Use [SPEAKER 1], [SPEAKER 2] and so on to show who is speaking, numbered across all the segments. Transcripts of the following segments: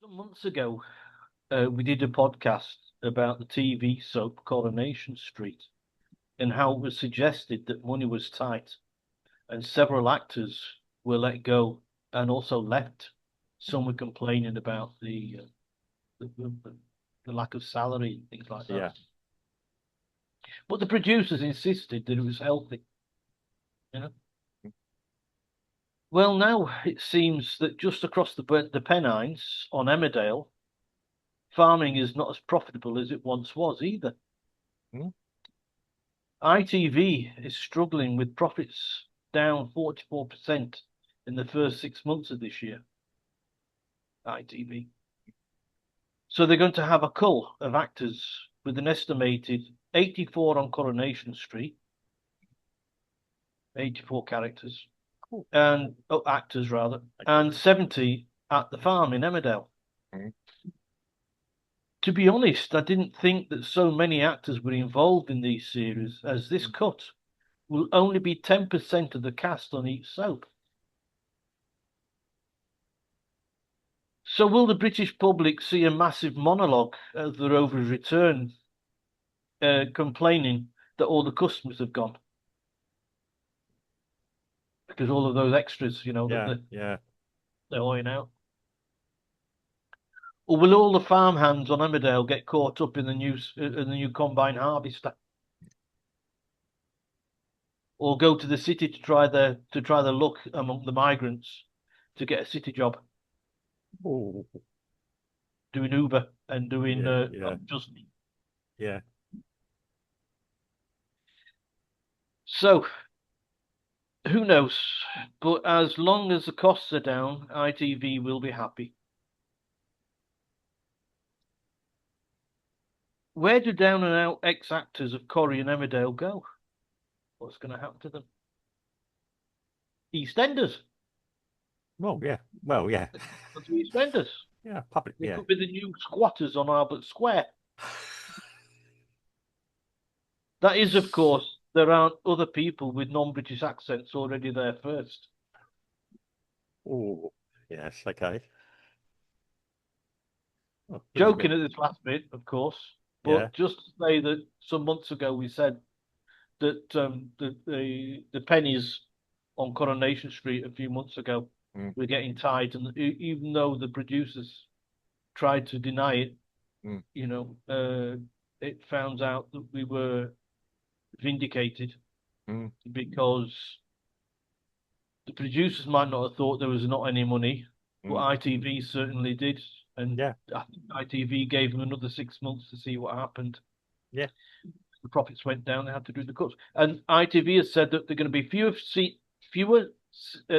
[SPEAKER 1] Some months ago, we did a podcast about the TV soap Coronation Street and how it was suggested that money was tight and several actors were let go and also left. Some were complaining about the lack of salary and things like that.
[SPEAKER 2] Yeah.
[SPEAKER 1] But the producers insisted that it was healthy, you know. Well, now it seems that just across the Pennines on Emmerdale, farming is not as profitable as it once was either.
[SPEAKER 2] Mm.
[SPEAKER 1] ITV is struggling with profits down 44% in the first 6 months of this year. ITV. So they're going to have a cull of actors with an estimated 84 on Coronation Street, 84 characters,
[SPEAKER 2] Cool.
[SPEAKER 1] and actors rather, and 70 at the farm in Emmerdale.
[SPEAKER 2] Mm.
[SPEAKER 1] To be honest, I didn't think that so many actors were involved in these series, as this cut will only be 10% of the cast on each soap. So will the British public see a massive monologue at the Rover's return, complaining that all the customers have gone? Because all of those extras,
[SPEAKER 2] Yeah.
[SPEAKER 1] that
[SPEAKER 2] Yeah.
[SPEAKER 1] they're hoying out. Or will all the farmhands on Emmerdale get caught up in the new combine harvester? Or go to the city to try their luck among the migrants to get a city job,
[SPEAKER 2] Oh.
[SPEAKER 1] doing Uber and doing
[SPEAKER 2] Yeah. Yeah.
[SPEAKER 1] just
[SPEAKER 2] Yeah.
[SPEAKER 1] so. Who knows? But as long as the costs are down, ITV will be happy. Where do down and out ex actors of Corrie and Emmerdale go? What's going to happen to them? EastEnders.
[SPEAKER 2] Well, yeah. Well, yeah.
[SPEAKER 1] Go to EastEnders.
[SPEAKER 2] Yeah. Public.
[SPEAKER 1] They
[SPEAKER 2] Yeah.
[SPEAKER 1] could be the new squatters on Albert Square. That is, of course, there aren't other people with non-British accents already there first.
[SPEAKER 2] Oh. Yes. Okay. Oh, this is a
[SPEAKER 1] Joking
[SPEAKER 2] bit.
[SPEAKER 1] at this last bit, of course,
[SPEAKER 2] Yeah.
[SPEAKER 1] but just to say that some months ago we said that the pennies on Coronation Street a few months ago
[SPEAKER 2] Mm.
[SPEAKER 1] were getting tight, and even though the producers tried to deny it,
[SPEAKER 2] Mm.
[SPEAKER 1] it found out that we were vindicated
[SPEAKER 2] Mm.
[SPEAKER 1] because the producers might not have thought there was not any money, but
[SPEAKER 2] Mm.
[SPEAKER 1] ITV certainly did, and
[SPEAKER 2] Yeah.
[SPEAKER 1] I think ITV gave them another 6 months to see what happened.
[SPEAKER 2] Yeah.
[SPEAKER 1] The profits went down; they had to do the cuts, and ITV has said that they're going to be fewer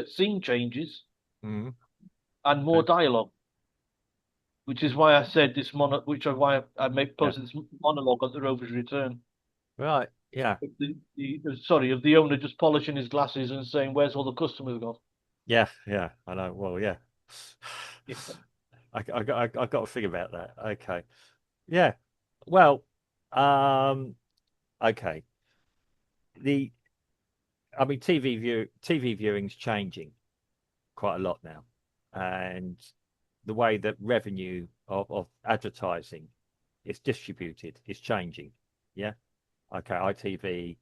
[SPEAKER 1] scene changes
[SPEAKER 2] Mm.
[SPEAKER 1] and more
[SPEAKER 2] Okay.
[SPEAKER 1] dialogue, which is why I said this which is why I made
[SPEAKER 2] Yeah.
[SPEAKER 1] posted this monologue at the Rover's return.
[SPEAKER 2] Right. Yeah.
[SPEAKER 1] Of the owner just polishing his glasses and saying, "Where's all the customers gone?"
[SPEAKER 2] Yeah. Yeah. I know. Well, yeah.
[SPEAKER 1] Yeah.
[SPEAKER 2] I got to think about that. Okay. Yeah. Well. Um. Okay. The. I mean, TV viewing's changing quite a lot now, and the way that revenue of advertising is distributed is changing. Yeah. Okay. ITV.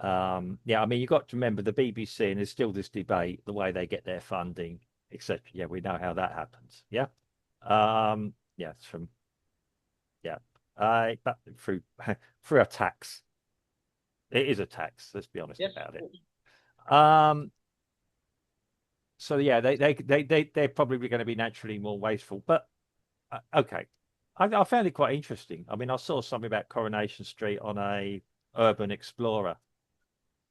[SPEAKER 2] Yeah. I mean, you got to remember the BBC, and there's still this debate the way they get their funding, etc. Yeah, we know how that happens. Yeah. Yeah. It's from yeah. But through through a tax. It is a tax. Let's be honest
[SPEAKER 1] Yes.
[SPEAKER 2] about it. Um. So yeah, they're probably going to be naturally more wasteful. But okay, I found it quite interesting. I mean, I saw something about Coronation Street on a Urban Explorer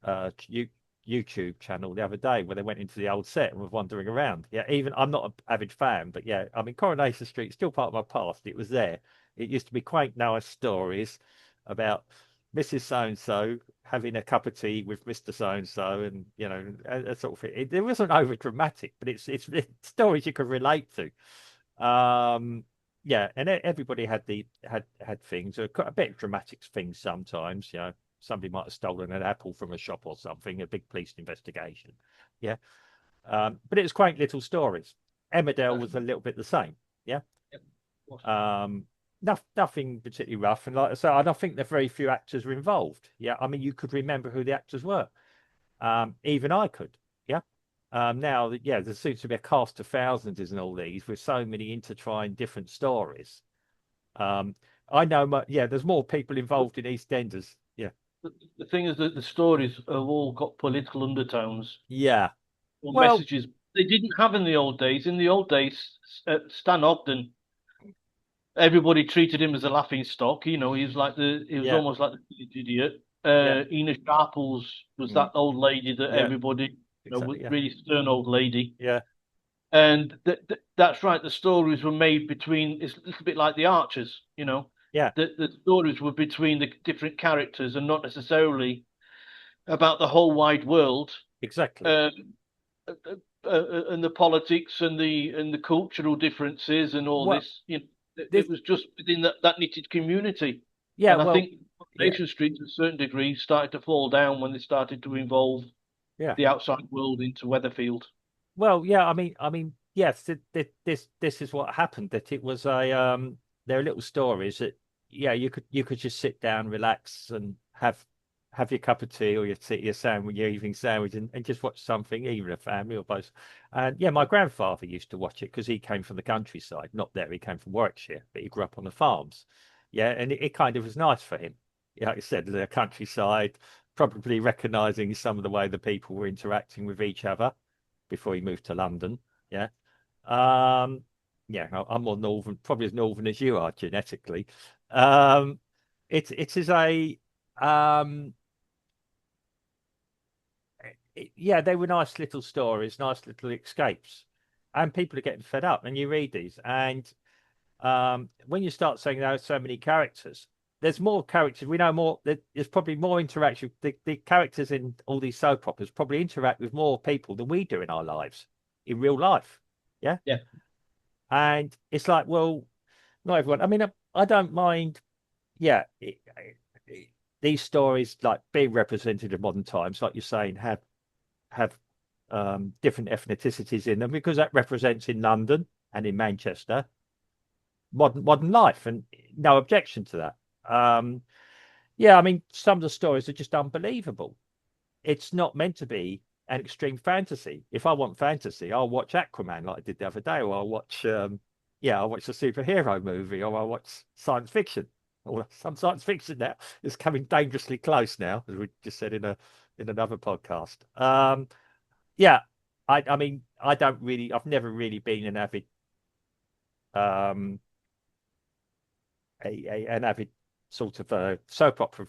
[SPEAKER 2] YouTube channel the other day where they went into the old set and was wandering around. Yeah, even I'm not an avid fan, but yeah, I mean, Coronation Street's still part of my past. It was there. It used to be quaint, nice stories about Mrs. So and so having a cup of tea with Mr. So and so, and that sort of thing. It wasn't over dramatic, but it's stories you can relate to. Yeah, and everybody had things, a bit of dramatic things sometimes. Somebody might have stolen an apple from a shop or something, a big police investigation. Yeah, but it was quaint little stories. Emmerdale was a little bit the same. Yeah.
[SPEAKER 1] Yep. Of course.
[SPEAKER 2] Nothing particularly rough. And like I say, I don't think there very few actors were involved. Yeah. I mean, you could remember who the actors were. Even I could. Yeah. Now, yeah, there seems to be a cast of thousands in all these with so many intertwined different stories. Um, I know, yeah, there's more people involved in EastEnders. Yeah.
[SPEAKER 1] The thing is that the stories have all got political undertones
[SPEAKER 2] Yeah.
[SPEAKER 1] or
[SPEAKER 2] Well,
[SPEAKER 1] messages they didn't have in the old days. In the old days, Stan Ogden, everybody treated him as a laughing stock. You know, he was
[SPEAKER 2] yeah.
[SPEAKER 1] almost like the idiot.
[SPEAKER 2] Yeah.
[SPEAKER 1] Ina Sharples was
[SPEAKER 2] Mm,
[SPEAKER 1] that old lady that
[SPEAKER 2] yeah.
[SPEAKER 1] everybody,
[SPEAKER 2] Exactly.
[SPEAKER 1] was
[SPEAKER 2] Yeah.
[SPEAKER 1] really stern old lady.
[SPEAKER 2] Yeah.
[SPEAKER 1] And that's right. The stories were made between. It's a little bit like the Archers.
[SPEAKER 2] Yeah.
[SPEAKER 1] The stories were between the different characters and not necessarily about the whole wide world.
[SPEAKER 2] Exactly.
[SPEAKER 1] Uh, and the politics and the cultural differences and all
[SPEAKER 2] Well,
[SPEAKER 1] this. It
[SPEAKER 2] this,
[SPEAKER 1] was just within that knitted community.
[SPEAKER 2] yeah.
[SPEAKER 1] And I
[SPEAKER 2] Well,
[SPEAKER 1] think
[SPEAKER 2] yeah.
[SPEAKER 1] Nation Street, to a certain degree, started to fall down when they started to involve
[SPEAKER 2] Yeah.
[SPEAKER 1] the outside world into Weatherfield.
[SPEAKER 2] Well, yeah. Yes. This is what happened. That it was a there are little stories that yeah you could just sit down, relax, and have your cup of tea or your sandwich, your evening sandwich, and just watch something, even a family or both. And yeah, my grandfather used to watch it because he came from the countryside. Not there, he came from Warwickshire, but he grew up on the farms. Yeah, and it kind of was nice for him. Yeah, like I said, the countryside, probably recognizing some of the way the people were interacting with each other before he moved to London. Yeah. Um, yeah, I'm more northern, probably as northern as you are genetically. Um, it is a yeah, they were nice little stories, nice little escapes, and people are getting fed up. And you read these, and when you start saying there are so many characters, there's more characters. We know more. There's probably more interaction. The characters in all these soap operas probably interact with more people than we do in our lives, in real life. Yeah.
[SPEAKER 1] Yeah.
[SPEAKER 2] And it's like, well, not everyone. I mean, I don't mind. Yeah. These stories, like being represented in modern times, like you're saying, have different ethnicities in them because that represents in London and in Manchester modern life, and no objection to that. Yeah, I mean, some of the stories are just unbelievable. It's not meant to be an extreme fantasy. If I want fantasy, I'll watch Aquaman like I did the other day, or I'll watch yeah, I'll watch a superhero movie, or I'll watch science fiction. Or some science fiction now is coming dangerously close now, as we just said in another podcast. Yeah, I mean, I've never really been an avid um an avid sort of soap opera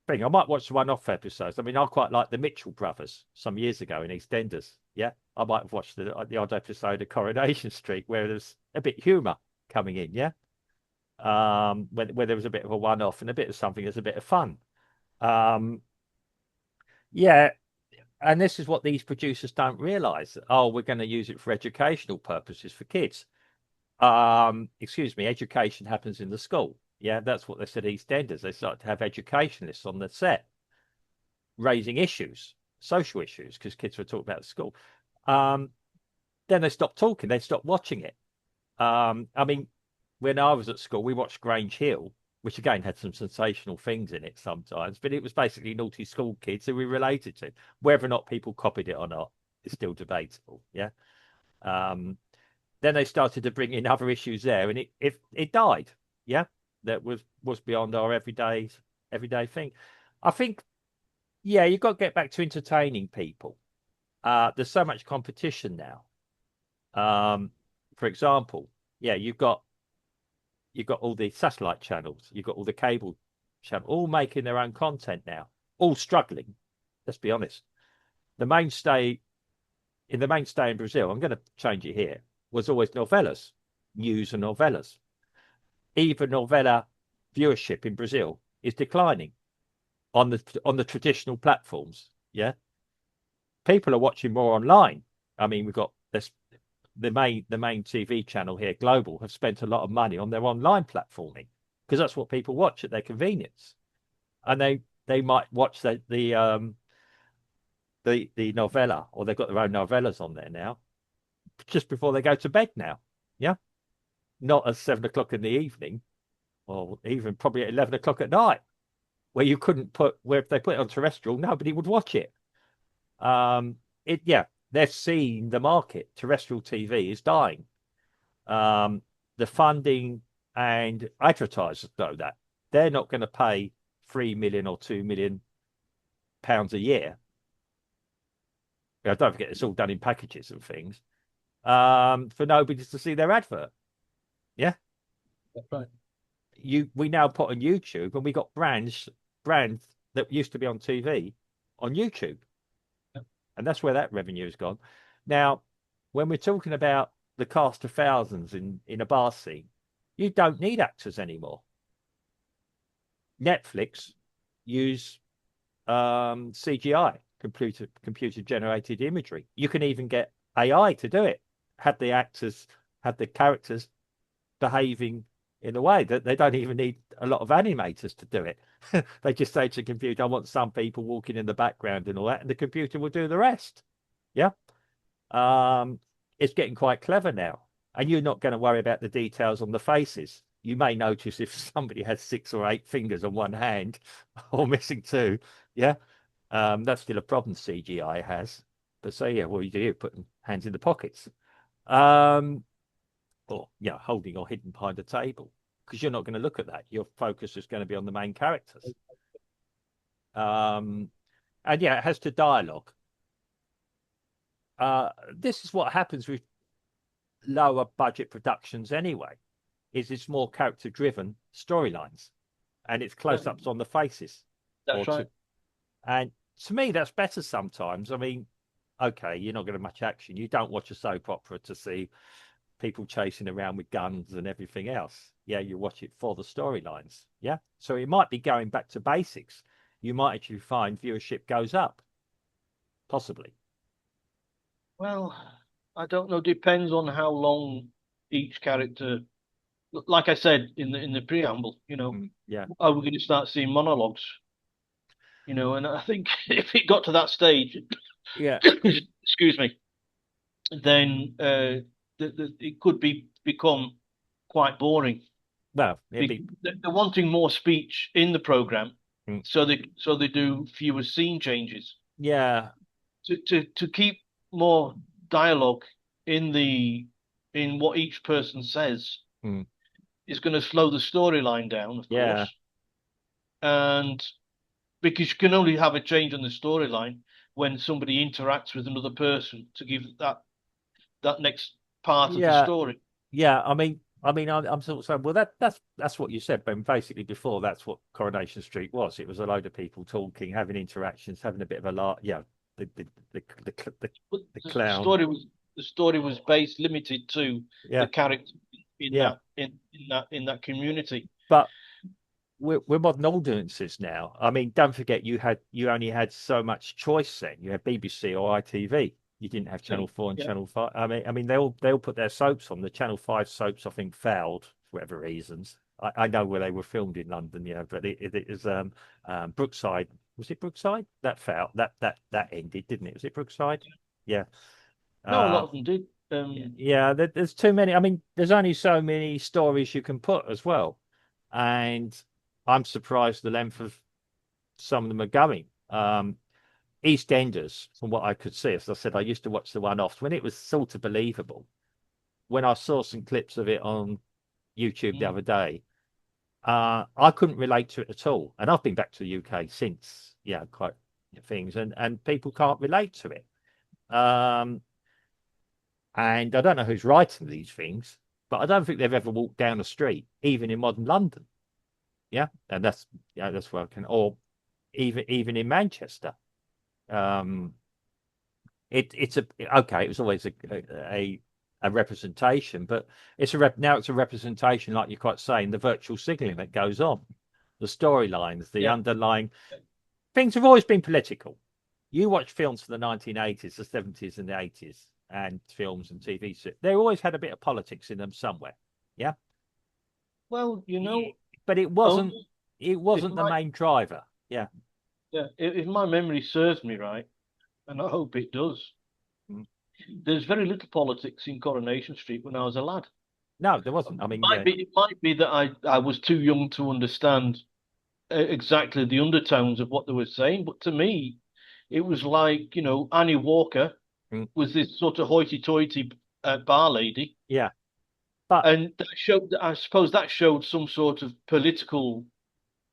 [SPEAKER 2] thing. I might watch one-off episodes. I mean, I quite like the Mitchell brothers some years ago in EastEnders. Yeah, I might have watched the odd episode of Coronation Street where there's a bit of humour coming in. Yeah, where there was a bit of a one-off and a bit of something that's a bit of fun. Um, yeah, and this is what these producers don't realise. Oh, we're going to use it for educational purposes for kids. Excuse me, education happens in the school. Yeah, that's what they said EastEnders. They started to have educationalists on the set, raising issues, social issues, because kids were talking about school. Um, then they stopped talking. They stopped watching it. I mean, when I was at school, we watched Grange Hill, which again had some sensational things in it sometimes, but it was basically naughty school kids who we related to. Whether or not people copied it or not is still debatable. Yeah. Um, then they started to bring in other issues there, and it died. Yeah, that was beyond our everyday thing. I think yeah, you've got to get back to entertaining people. There's so much competition now. Um, for example, yeah, you've got all the satellite channels, you've got all the cable channels, all making their own content now, all struggling. Let's be honest. The mainstay the mainstay in Brazil, I'm going to change it here, was always novellas, news and novellas. Even novella viewership in Brazil is declining on the traditional platforms. Yeah, people are watching more online. I mean, we've got this the main TV channel here, Global, have spent a lot of money on their online platforming because that's what people watch at their convenience, and they might watch the novella, or they've got their own novellas on there now just before they go to bed now. Yeah. not at 7 o'clock in the evening, or even probably at 11 o'clock at night, where you couldn't put where if they put it on terrestrial, nobody would watch it. Yeah, they're seeing the market. Terrestrial TV is dying. The funding and advertisers know that they're not going to pay 3 million or £2 million a year. Don't forget, it's all done in packages and things. For nobody to see their advert. Yeah,
[SPEAKER 1] That's right.
[SPEAKER 2] We now put on YouTube, and we got brands that used to be on TV on YouTube, and that's where that revenue has gone. Now, when we're talking about the cast of thousands in a bar scene, you don't need actors anymore. Netflix use CGI, computer generated imagery. You can even get AI to do it. Have the characters behaving in a way that they don't even need a lot of animators to do it. They just say to the computer, I want some people walking in the background and all that, and the computer will do the rest. Yeah. It's getting quite clever now. And you're not going to worry about the details on the faces. You may notice if somebody has 6 or 8 fingers on one hand or missing 2. Yeah. That's still a problem CGI has. But so, yeah, what do? Putting hands in the pockets. Or, holding or hidden behind a table. Because you're not going to look at that. Your focus is going to be on the main characters. And yeah, it has to dialogue. This is what happens with lower budget productions anyway, is it's more character driven storylines, and it's close-ups on the faces.
[SPEAKER 1] That's right.
[SPEAKER 2] And to me, that's better sometimes. I mean, okay, you're not going to much action. You don't watch a soap opera to see people chasing around with guns and everything else. Yeah, you watch it for the storylines. Yeah. So it might be going back to basics. You might actually find viewership goes up. Possibly.
[SPEAKER 1] Well, I don't know. Depends on how long each character. Like I said in the preamble,
[SPEAKER 2] Yeah.
[SPEAKER 1] are we going to start seeing monologues? And I think if it got to that stage,
[SPEAKER 2] Yeah.
[SPEAKER 1] excuse me, then it could become quite boring.
[SPEAKER 2] Well,
[SPEAKER 1] They're wanting more speech in the program, so they do fewer scene changes.
[SPEAKER 2] Yeah.
[SPEAKER 1] To keep more dialogue in what each person says is going to slow the storyline down, of course. And because you can only have a change on the storyline when somebody interacts with another person to give that next part of the story.
[SPEAKER 2] Yeah, I mean, I'm sort of saying, well, that's what you said, Ben. Basically, before that's what Coronation Street was. It was a load of people talking, having interactions, having a bit of a laugh. Yeah, the clown.
[SPEAKER 1] The story was based limited to the character in that community.
[SPEAKER 2] But we're modern audiences now. I mean, don't forget you only had so much choice then. You had BBC or ITV. You didn't have Channel 4 and Channel 5. I mean, they all put their soaps on. The Channel 5 soaps, I think, failed for whatever reasons. I know where they were filmed in London, but it was Brookside. Was it Brookside? That failed. That ended, didn't it? Was it Brookside? Yeah.
[SPEAKER 1] No, a lot of them did.
[SPEAKER 2] There's too many. I mean, there's only so many stories you can put as well, and I'm surprised the length of some of them are going. EastEnders, from what I could see, as I said, I used to watch the one-offs when it was sort of believable. When I saw some clips of it on YouTube the other day, I couldn't relate to it at all. And I've been back to the UK since, quite things, and people can't relate to it. And I don't know who's writing these things, but I don't think they've ever walked down the street, even in modern London. Yeah, and that's where I can, or even in Manchester. It's okay. It was always a representation, but now it's a representation, like you're quite saying, the virtual signaling that goes on, the storylines, the underlying things have always been political. You watch films from the 1980s, the 70s, and the 80s, and films and TV. They always had a bit of politics in them somewhere. Yeah.
[SPEAKER 1] Well,
[SPEAKER 2] but it wasn't. It wasn't the main driver. Yeah.
[SPEAKER 1] Yeah. If my memory serves me right, and I hope it does, there's very little politics in Coronation Street when I was a lad.
[SPEAKER 2] No, there wasn't. I mean, yeah,
[SPEAKER 1] It might be that I was too young to understand exactly the undertones of what they were saying, but to me, it was like, Annie Walker
[SPEAKER 2] mm,
[SPEAKER 1] was this sort of hoity-toity bar lady,
[SPEAKER 2] yeah. But
[SPEAKER 1] and I suppose that showed some sort of political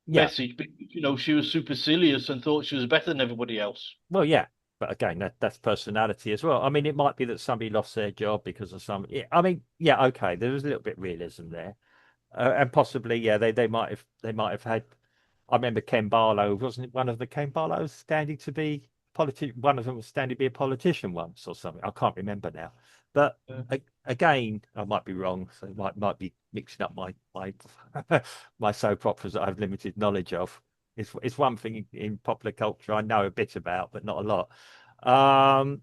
[SPEAKER 2] yeah,
[SPEAKER 1] message, because, she was supercilious and thought she was better than everybody else.
[SPEAKER 2] well, yeah. But again, that's personality as well. I mean, it might be that somebody lost their job because of some. Yeah, I mean, yeah, okay. There was a little bit of realism there, and possibly, yeah, they might have had. I remember Ken Barlow, wasn't it one of the Ken Barlows standing to be one of them was standing to be a politician once or something. I can't remember now. But again, I might be wrong, so might be mixing up my my soap operas that I have limited knowledge of. It's one thing in popular culture I know a bit about, but not a lot. Um,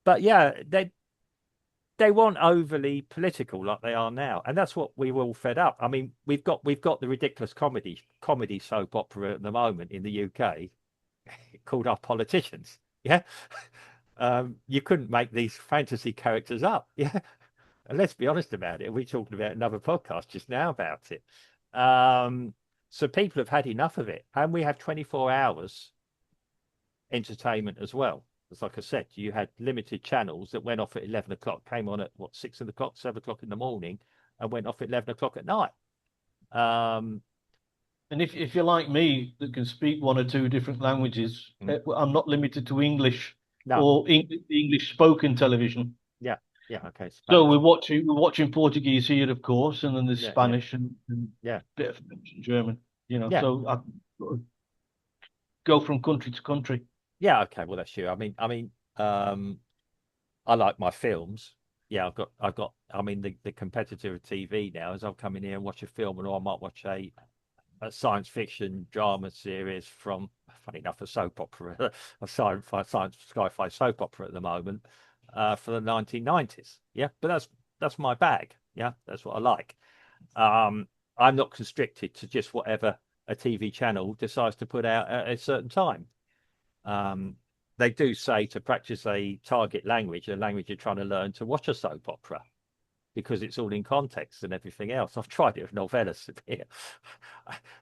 [SPEAKER 2] but yeah, they weren't overly political like they are now, and that's what we were all fed up. I mean, we've got the ridiculous comedy soap opera at the moment in the UK called Our Politicians. Yeah, you couldn't make these fantasy characters up. Yeah, and let's be honest about it. We're talking about another podcast just now about it. Um, so people have had enough of it, and we have 24 hours entertainment as well. It's like I said, you had limited channels that went off at 11 o'clock, came on at what, 6 o'clock, 7 o'clock in the morning, and went off at 11 o'clock at night. Um,
[SPEAKER 1] And if you're like me, that can speak one or two different languages,
[SPEAKER 2] mm,
[SPEAKER 1] I'm not limited to English
[SPEAKER 2] no,
[SPEAKER 1] or English spoken television.
[SPEAKER 2] yeah, yeah, okay,
[SPEAKER 1] So
[SPEAKER 2] Spanish,
[SPEAKER 1] we're watching Portuguese here, of course, and then there's
[SPEAKER 2] yeah, yeah,
[SPEAKER 1] Spanish and
[SPEAKER 2] yeah,
[SPEAKER 1] a bit of French and German.
[SPEAKER 2] yeah,
[SPEAKER 1] So I sort of go from country to country.
[SPEAKER 2] yeah. Okay, well that's you. Um, I like my films. Yeah, I've got. I mean, the competitor of TV now is I'll come in here and watch a film, or I might watch a science fiction drama series from, funny enough, a soap opera, a science sci-fi soap opera at the moment, for the 1990s. Yeah, but that's my bag. Yeah, that's what I like. Um, I'm not constricted to just whatever a TV channel decides to put out at a certain time. Um, they do say to practice a target language, a language you're trying to learn, to watch a soap opera because it's all in context and everything else. I've tried it with novellas.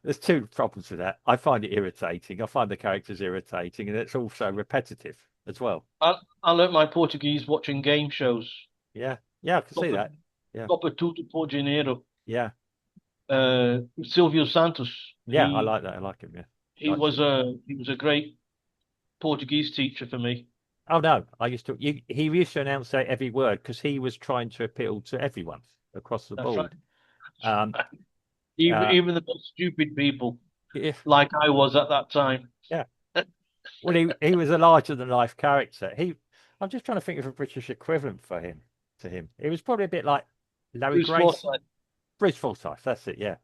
[SPEAKER 2] There's two problems with that. I find it irritating. I find the characters irritating, and it's also repetitive as well.
[SPEAKER 1] I learnt my Portuguese watching game shows.
[SPEAKER 2] Yeah, yeah, I can see
[SPEAKER 1] Copa,
[SPEAKER 2] that. Yeah,
[SPEAKER 1] Copa Tudo por Janeiro.
[SPEAKER 2] yeah,
[SPEAKER 1] Silvio Santos.
[SPEAKER 2] yeah. I like that. I like him. Yeah,
[SPEAKER 1] He
[SPEAKER 2] like
[SPEAKER 1] was
[SPEAKER 2] Silvio.
[SPEAKER 1] a great Portuguese teacher for me.
[SPEAKER 2] Oh no, he used to announce that every word because he was trying to appeal to everyone across the
[SPEAKER 1] That's right.
[SPEAKER 2] board. Um, uh,
[SPEAKER 1] Even the most stupid people,
[SPEAKER 2] yeah,
[SPEAKER 1] like I was at that time.
[SPEAKER 2] yeah. Well, he was a larger than life character. I'm just trying to think of a British equivalent for him. To him, it was probably a bit like Larry
[SPEAKER 1] Bruce
[SPEAKER 2] Grace,
[SPEAKER 1] Forsyth.
[SPEAKER 2] Bruce Forsyth. That's it. Yeah,